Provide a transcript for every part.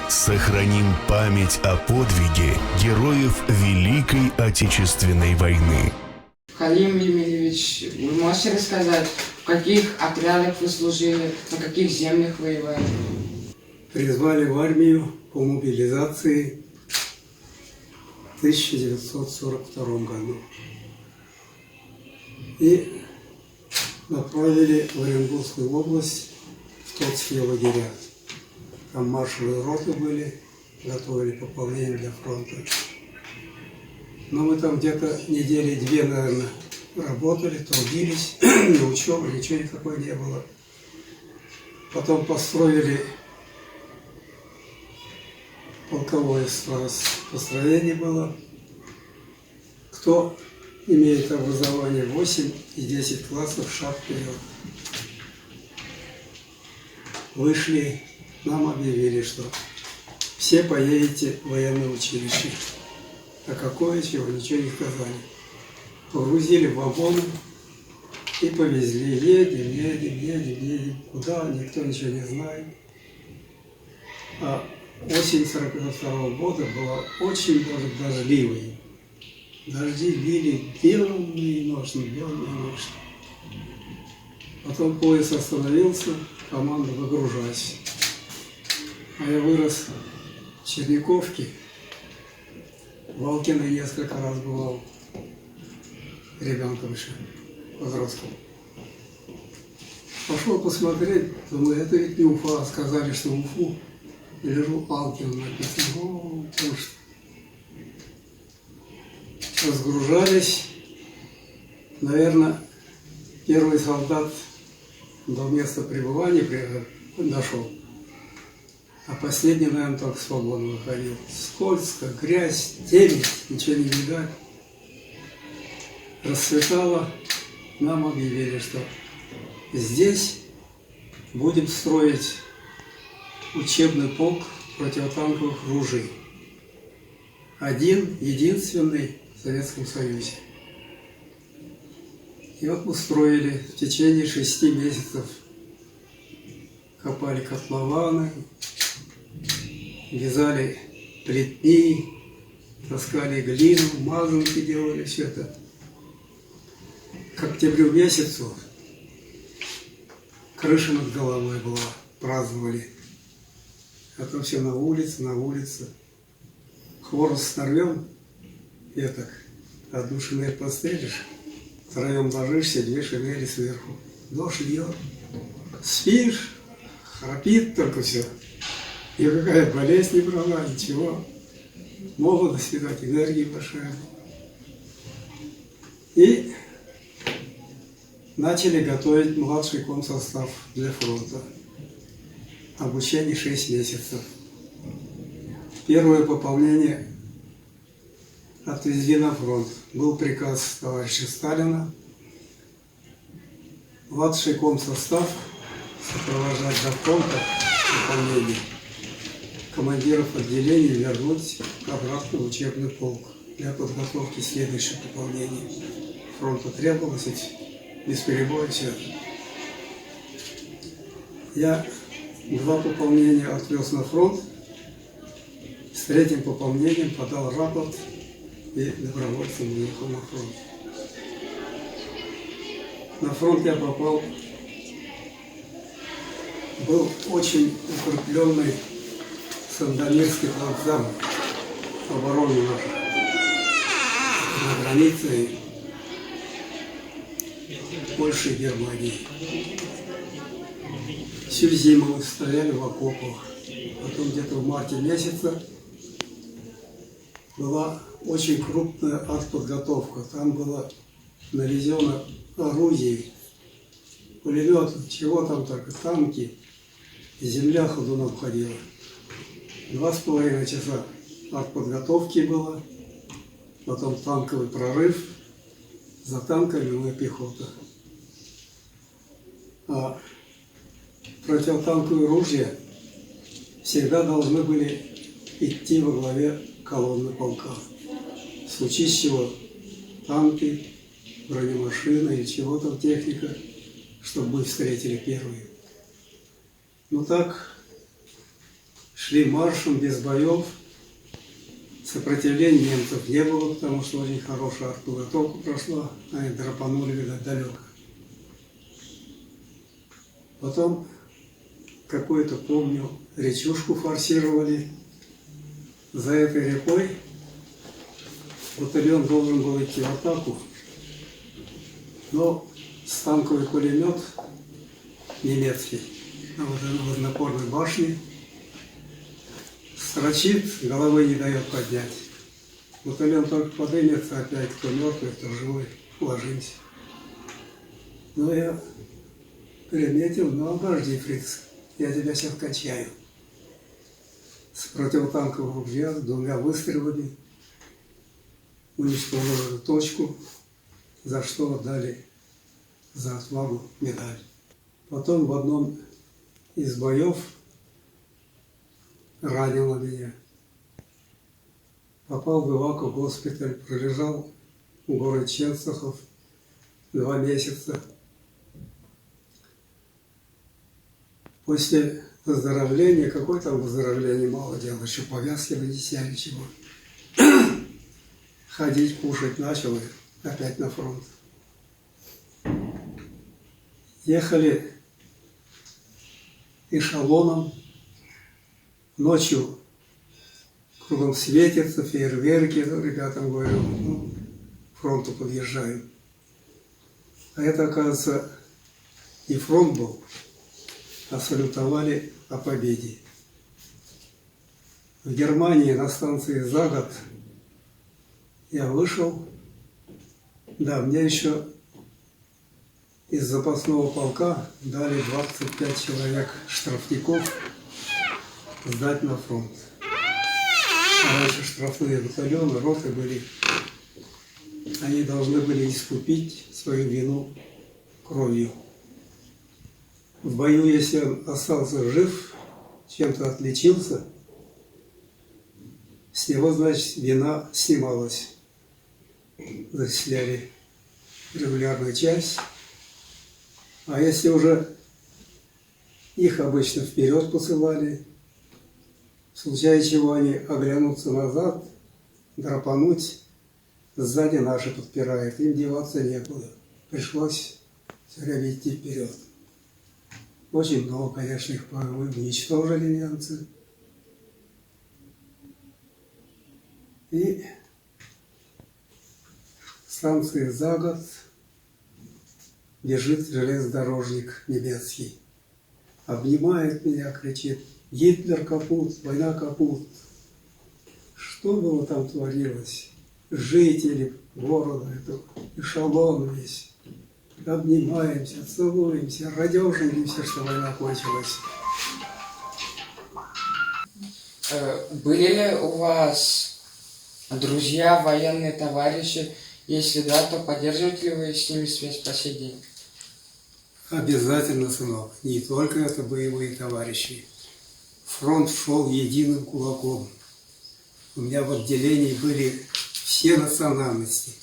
Сохраним память о подвиге героев Великой Отечественной войны. Халим Емельевич, вы можете рассказать, в каких отрядах вы служили, на каких землях воевали? Призвали в армию по мобилизации в 1942 году и направили в Оренбургскую область, в Тотские лагеря. Там маршевые роты были, готовили пополнение для фронта. Но мы там где-то недели две, наверное, работали, трудились, ни учебы, ничего никакой не было. Потом построили полковое построение было. Кто имеет образование 8 и 10 классов, шаг вперед. Вышли, нам объявили, что все поедете в военное училище. А какое чего, ничего не сказали. Погрузили в вагоны и повезли. Едем. Куда, никто ничего не знает. А осень 1942 года была очень даже дождливой. Дожди лили белыми ночью. Потом поезд остановился, команда выгружайся. А я вырос в Черниковке. В Волкино несколько раз бывал, ребенком еще, подростком. Пошел посмотреть, думаю, это ведь не Уфа, сказали, что Уфу. Лежу, Алкин написано, потому что разгружались. Наверное, первый солдат до места пребывания дошел. А последний, наверное, только свободно выходил. Скользко, грязь, темень, ничего не видать. Расцветало, нам объявили, что здесь будем строить учебный полк противотанковых ружей. Один, единственный в Советском Союзе. И вот мы строили в течение 6 месяцев. Копали котлованы, вязали плетни, таскали глину, мазанки делали, все это. К октябрю месяцу крыша над головой была, праздновали. А то все на улице. Хворост сорвем, и так, одну шинель подстрелишь, втроем ложишься, 2 шинели сверху. Дождь льет, спишь, храпит только все. Никакая болезнь не брала, ничего. Молодость, видать, энергии большая. И начали готовить младший комсостав для фронта. Обучение 6 месяцев. Первое пополнение отвезли на фронт. Был приказ товарища Сталина. Младший комсостав сопровождать до фронта пополнение. Командиров отделений вернуть обратно в учебный полк для подготовки следующего пополнения. Фронту требовалось без перебоя все это. Я 2 пополнения отвез на фронт, с 3-м пополнением подал рапорт и добровольцем уехал на фронт. На фронт я попал, был очень укрепленный Сандомирский плацдарм, обороны нашей на границе Польши и Германии. Всю зиму стояли в окопах. Потом где-то в марте месяце была очень крупная артподготовка. Там было навезено орудий, пулеметов, чего там только, танки. Земля ходуном ходила. 2,5 часа артподготовки было, потом танковый прорыв, за танками мы пехота. А противотанковые ружья всегда должны были идти во главе колонны полка. В случае чего танки, бронемашины или чего там техника, чтобы мы встретили первые. Ну так шли маршем без боев. Сопротивления немцев не было, потому что очень хорошая артподготовка прошла. Они драпанули, видать, далеко. Потом какую-то, помню, речушку форсировали. За этой рекой батальон должен был идти в атаку, но станковый пулемет немецкий на водонапорной башне строчит, головы не дает поднять. Батальон только поднимется, опять кто мертвый, кто живой, ложимся. Но я приметил, ну обожди, фриц, я тебя сейчас качаю. С противотанкового ружья, с 2 выстрелами уничтожил эту точку, за что дали за отвагу медаль. Потом в одном из боев ранило меня. Попал в Иваку госпиталь, пролежал в городе Ченцахов 2 месяца. После выздоровления, какое там выздоровление, мало дела, еще повязки нанеся, ничего. Ходить, кушать начал и опять на фронт. Ехали эшелоном, ночью кругом светится, фейерверки, ребятам говорю, ну, к фронту подъезжаем. А это, оказывается, не фронт был, а салютовали о победе. В Германии на станции за год я вышел, да, мне еще из запасного полка дали 25 человек штрафников сдать на фронт. А раньше штрафные батальоны, роты были, они должны были искупить свою вину кровью. В бою, если он остался жив, чем-то отличился, с него, значит, вина снималась. Зачисляли регулярную часть. А если уже их обычно вперед посылали, в случае чего они оглянутся назад, драпануть, сзади наши подпирают, им деваться некуда. Пришлось все время идти вперед. Очень много, конечно, их уничтожили немцы. И станции за год бежит железнодорожник немецкий. Обнимает меня, кричит: Гитлер капут, война капут. Что было там творилось? Жители города, это эшелон весь. Обнимаемся, целуемся, радежимся, что война кончилась. Были ли у вас друзья, военные товарищи? Если да, то поддерживаете ли вы с ними связь по сей день? Обязательно, сынок. Не только это боевые товарищи. Фронт шел единым кулаком. У меня в отделении были все национальности.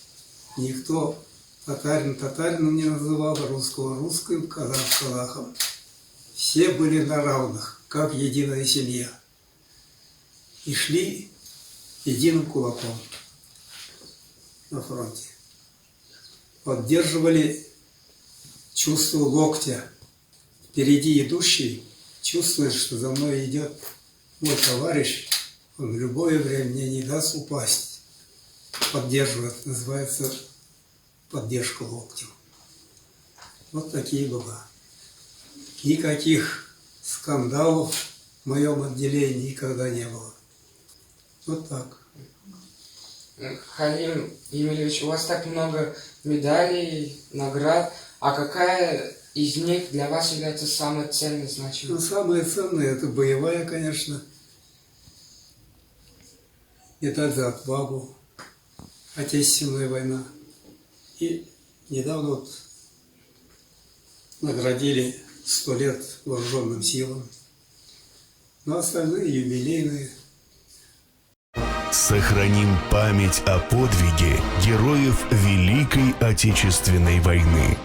Никто татарином не называл, русского русским, казах казахом. Все были на равных, как единая семья. И шли единым кулаком на фронте. Поддерживали чувство локтя. Впереди идущий чувствует, что за мной идет мой товарищ, он в любое время мне не даст упасть. Поддерживает, называется поддержка локтем. Вот такие была. Никаких скандалов в моем отделении никогда не было. Вот так. Халим Емельевич, у вас так много медалей, наград, а какая из них для вас является самой ценной, значимой? Ну, самое ценное — это боевая, конечно. Медаль за отвагу, Отечественная война. И недавно вот наградили 100 лет вооруженным силам. Но остальные юбилейные. Сохраним память о подвиге героев Великой Отечественной войны.